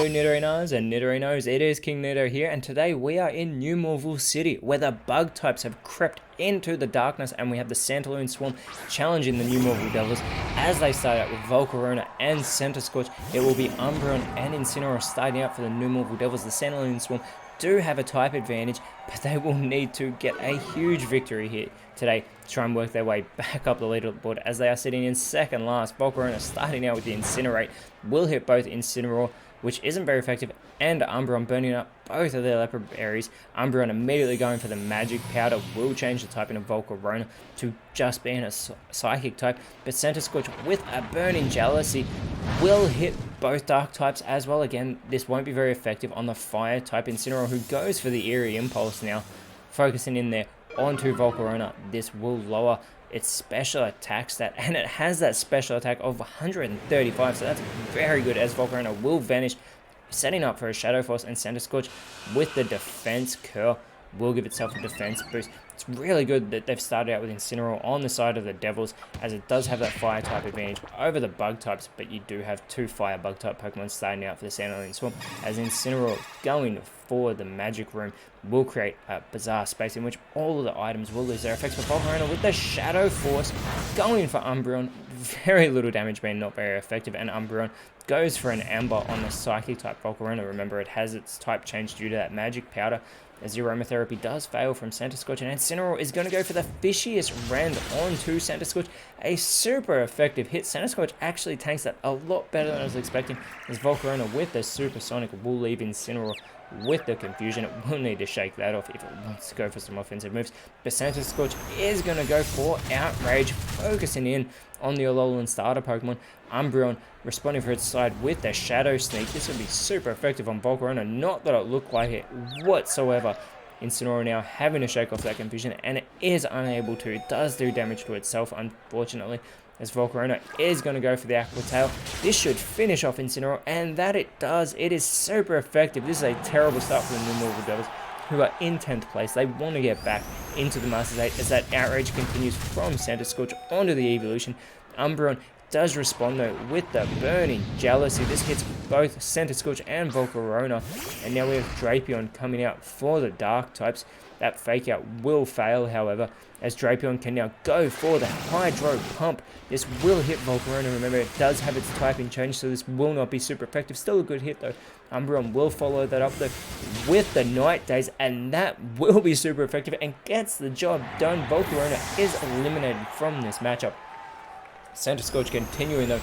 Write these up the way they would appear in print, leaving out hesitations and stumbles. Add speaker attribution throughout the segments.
Speaker 1: Nidorinas and Nidorinos, it is KingNido here, and today we are in New Morville City, where the bug types have crept into the darkness, and we have the Santaloon Swarm challenging the New Morville Devils as they start out with Volcarona and Centiskorch. It will be Umbreon and Incineroar starting out for the New Morville Devils. The Santaloon Swarm do have a type advantage, but they will need to get a huge victory here today to try and work their way back up the leaderboard, as they are sitting in second last. Volcarona starting out with the Incinerate will hit both Incineroar, which isn't very effective, and Umbreon, burning up both of their leopard berries. Umbreon immediately going for the magic powder will change the typing of Volcarona to just being a psychic type, but Centiskorch with a burning jealousy will hit both dark types as well. Again, this won't be very effective on the fire type Incineroar, who goes for the eerie impulse now, focusing in there onto Volcarona. This will lower its special attack stat, and it has that special attack of 135, so that's very good, as Volcarona will vanish, setting up for a Shadow Force, and Centiskorch with the defense curl will give itself a defense boost. It's really good that they've started out with Incineroar on the side of the Devils, as it does have that fire type advantage over the bug types, but you do have two fire bug type Pokemon starting out for the Sandalwood Swamp, as Incineroar going for the magic room will create a bizarre space in which all of the items will lose their effects. But Volcarona with the Shadow Force going for Umbreon, very little damage being not very effective, and Umbreon goes for an Amber on the Psychic type Volcarona. Remember, it has its type change due to that magic powder, as the Aromatherapy does fail from Centiskorch, and Incineroar is going to go for the Fishiest Rend onto Centiskorch. A super effective hit. Centiskorch actually tanks that a lot better than I was expecting, as Volcarona with the Supersonic will leave Incineroar with the confusion. It will need to shake that off if it wants to go for some offensive moves. But Centiskorch is going to go for Outrage, focusing in on the Alolan starter Pokemon. Umbreon responding for its side with the Shadow Sneak. This would be super effective on Volcarona, not that it looked like it whatsoever. Incineroar now having to shake off that confusion, and it is unable to. It does do damage to itself, unfortunately, as Volcarona is going to go for the Aqua Tail. This should finish off Incineroar, and that it does. It is super effective. This is a terrible start for the New Morville Devils, who are in 10th place. They want to get back into the Masters 8 as that Outrage continues from Centiskorch onto the Evolution. Umbreon does respond though with the Burning Jealousy. This hits both Centiskorch and Volcarona, and now we have Drapion coming out for the Dark types. That Fake Out will fail, however, as Drapion can now go for the Hydro Pump. This will hit Volcarona. Remember, it does have its typing change, so this will not be super effective. Still a good hit though. Umbreon will follow that up though with the Night Daze, and that will be super effective and gets the job done. Volcarona is eliminated from this matchup. Centiskorch continuing though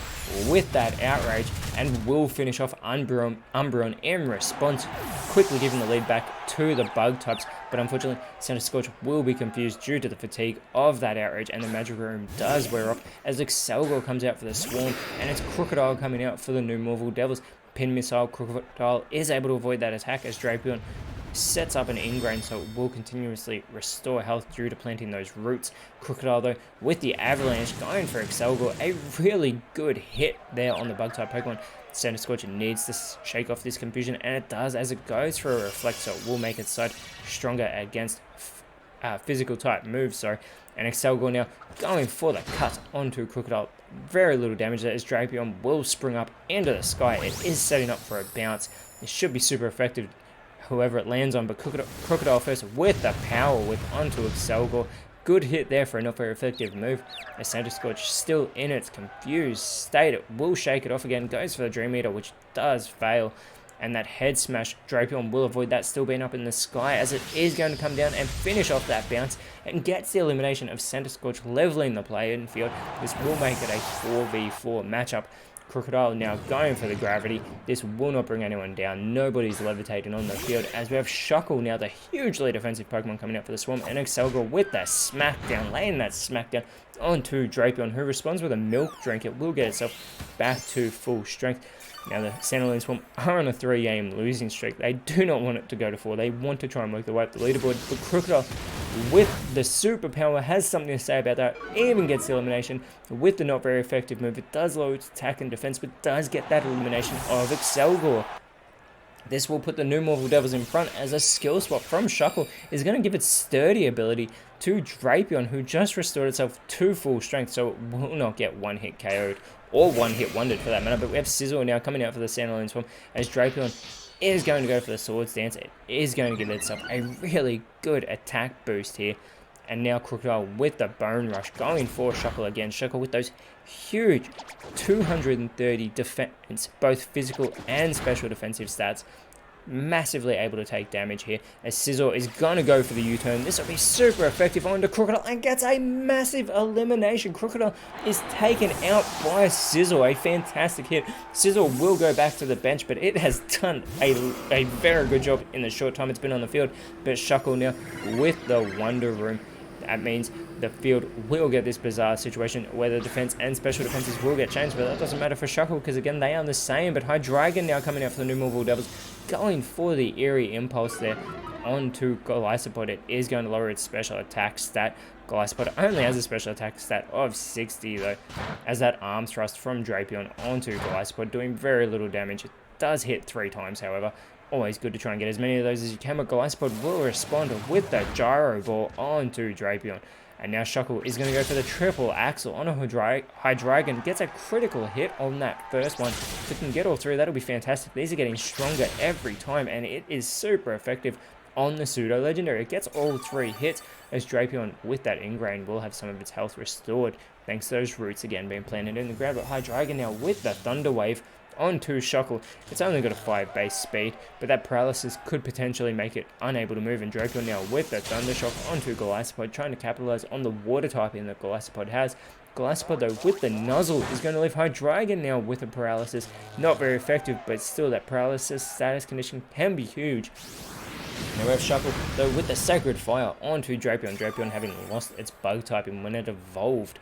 Speaker 1: with that Outrage, and will finish off Umbreon in response, quickly giving the lead back to the bug types. But unfortunately, Centiskorch will be confused due to the fatigue of that Outrage, and the Magic Room does wear off as Excelgor comes out for the Swarm, and it's Crocodile coming out for the New Morville Devils. Pin Missile. Crocodile is able to avoid that attack as Drapion sets up an Ingrain, so it will continuously restore health due to planting those roots. Crocodile though with the Avalanche going for Excelgor, a really good hit there on the bug type Pokemon. Centiskorch needs to shake off this confusion, and it does, as it goes for a Reflect, so it will make its side stronger against physical type moves. And Excelgor now going for the cut onto Crocodile. Very little damage there as Drapion will spring up into the sky. It is setting up for a bounce. It should be super effective whoever it lands on, but Crocodile first with the Power Whip onto Excelgor. Good hit there for a not very effective move. As Centiskorch still in its confused state, it will shake it off again, goes for the Dream Eater, which does fail. And that Head Smash, Drapion will avoid that still being up in the sky, as it is going to come down and finish off that bounce, and gets the elimination of Centiskorch, leveling the playing field. This will make it a 4v4 matchup. Crocodile now going for the Gravity. This will not bring anyone down. Nobody's levitating on the field, as we have Shuckle now, the hugely defensive Pokemon, coming out for the Swarm, and Excelgor with that Smackdown, laying that Smackdown onto Drapion, who responds with a Milk Drink. It will get itself back to full strength. Now the Sandalwood Swarm are on a 3-game losing streak. They do not want it to go to 4. They want to try and work their way up the leaderboard. But Crocodile with the superpower has something to say about that. Even gets the elimination with the not very effective move. It does lower its attack and defense, but does get that elimination of Excelgor. This will put the new Morphle Devils in front, as a skill swap from Shuckle is going to give its sturdy ability to Drapion, who just restored itself to full strength, so it will not get one hit KO'd or one hit wondered for that matter. But we have Sizzle now coming out for the Standalone Swarm, as Drapion is going to go for the Swords Dance. It is going to give itself a really good attack boost here. And now Crocodile with the Bone Rush going for Shuckle again. Shuckle with those huge 230 defense, both physical and special defensive stats. Massively able to take damage here, as Sizzle is going to go for the U-turn. This will be super effective onto Crocodile and gets a massive elimination. Crocodile is taken out by Sizzle. A fantastic hit. Sizzle will go back to the bench, but it has done a very good job in the short time it's been on the field. But Shuckle now with the Wonder Room. That means the field will get this bizarre situation where the defense and special defenses will get changed, but that doesn't matter for Shuckle because, again, they are the same. But Hydreigon now coming out for the new Morphle Devils, going for the Eerie Impulse there onto Golisopod. It is going to lower its special attack stat. Golisopod only has a special attack stat of 60, though, as that arm thrust from Drapion onto Golisopod, doing very little damage. It does hit 3 times, however. Always good to try and get as many of those as you can, but Golisopod will respond with the Gyro Ball onto Drapion. And now Shuckle is going to go for the triple axle on a Hydreigon. Gets a critical hit on that first one. If it can get all 3, that'll be fantastic. These are getting stronger every time, and it is super effective on the Pseudo Legendary. It gets all 3 hits, as Drapion with that Ingrain will have some of its health restored, thanks to those roots again being planted in the ground. But Hydreigon now with the Thunder Wave onto Shuckle. It's only got a 5 base speed, but that paralysis could potentially make it unable to move, and Drapion now with the Thunder Shock onto Golisopod, trying to capitalize on the water typing that Golisopod has. Golisopod, though, with the Nuzzle is going to leave Hydreigon now with a paralysis. Not very effective, but still that paralysis status condition can be huge. Now we have Shuckle, though, with the Sacred Fire onto Drapion. Drapion having lost its bug typing when it evolved.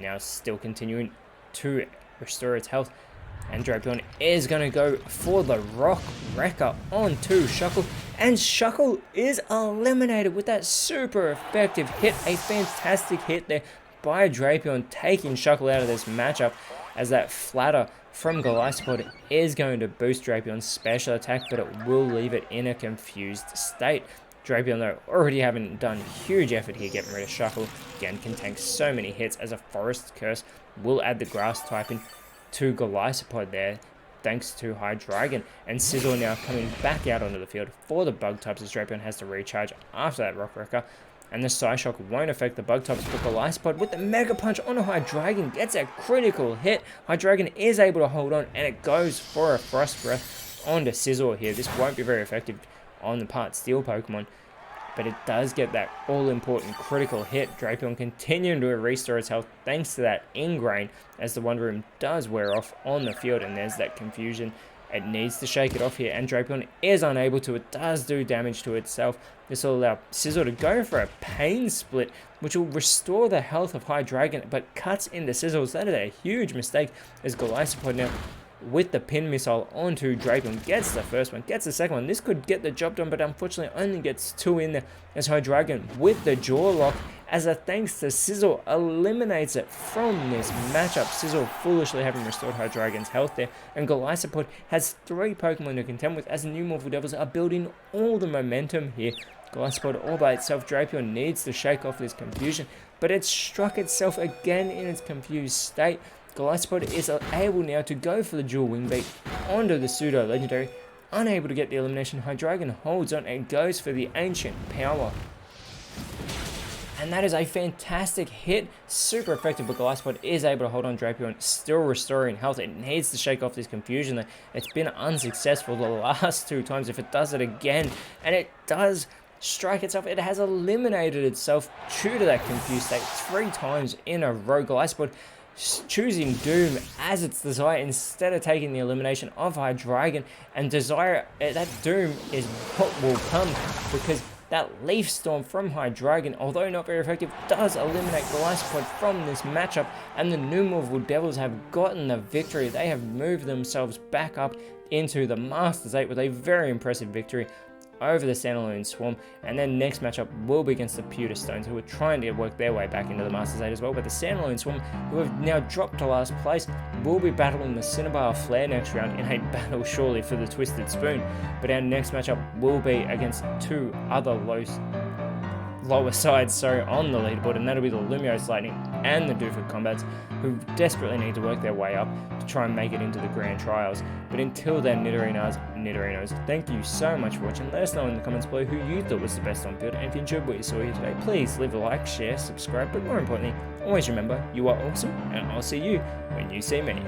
Speaker 1: Now still continuing to restore its health. And Drapion is going to go for the Rock Wrecker onto Shuckle. And Shuckle is eliminated with that super effective hit. A fantastic hit there by Drapion, taking Shuckle out of this matchup, as that Flatter from Golisopod is going to boost Drapion's special attack, but it will leave it in a confused state. Drapion, though, already having done huge effort here getting rid of Shuckle. Again, can tank so many hits, as a Forest Curse will add the Grass typing to Golisopod there, thanks to Hydreigon. And Sizzle now coming back out onto the field for the Bug types, as Drapion has to recharge after that Rock Wrecker. And the Psyshock won't affect the Bug types, but Golisopod with the Mega Punch on a Hydreigon gets a critical hit. Hydreigon is able to hold on, and it goes for a Frost Breath onto Sizzle here. This won't be very effective on the part Steel Pokemon, but it does get that all-important critical hit. Drapion continuing to restore its health thanks to that Ingrain, as the Wonder Room does wear off on the field, and there's that confusion. It needs to shake it off here, and Drapion is unable to. It does do damage to itself. This will allow Sizzle to go for a Pain Split, which will restore the health of Hydreigon, but cuts into Sizzle's. That is a huge mistake, as Golisopod now with the Pin Missile onto Drapion gets the first one, gets the second one. This could get the job done, but unfortunately only gets 2 in there, as Hydreigon with the Jaw Lock, as a thanks to Sizzle, eliminates it from this matchup. Sizzle foolishly having restored Hydreigon's health there, and Golisopod has 3 Pokemon to contend with, as the new Morphle Devils are building all the momentum here. Golisopod all by itself. Drapion needs to shake off this confusion, but it struck itself again in its confused state. Golisopod is able now to go for the dual wing beat onto the Pseudo Legendary. Unable to get the elimination, Hydreigon holds on and goes for the Ancient Power. And that is a fantastic hit. Super effective, but Golisopod is able to hold on. Drapion still restoring health. It needs to shake off this confusion though. It's been unsuccessful the last 2 times. If it does it again, and it does strike itself, it has eliminated itself due to that confused state 3 times in a row. Golisopod choosing Doom as its Desire instead of taking the elimination of Hydreigon, and Desire, that Doom is what will come, because that Leaf Storm from Hydreigon, although not very effective, does eliminate Golisopod from this matchup, and the new Morphle Devils have gotten the victory. They have moved themselves back up into the Masters 8 with a very impressive victory over the Sandalwood Swarm, and then next matchup will be against the Pewter Stones, who are trying to work their way back into the Masters 8 as well, but the Sandalwood Swarm, who have now dropped to last place, will be battling the Cinnabar Flare next round in a battle surely for the Twisted Spoon. But our next matchup will be against two other lower sides on the leaderboard, and that'll be the Lumiose Lightning and the Dooford Combats, who desperately need to work their way up to try and make it into the Grand Trials. But until then, Nidorinos, thank you so much for watching. Let us know in the comments below who you thought was the best on field, and if you enjoyed what you saw here today, please leave a like, share, subscribe, but more importantly, always remember, you are awesome, and I'll see you when you see me.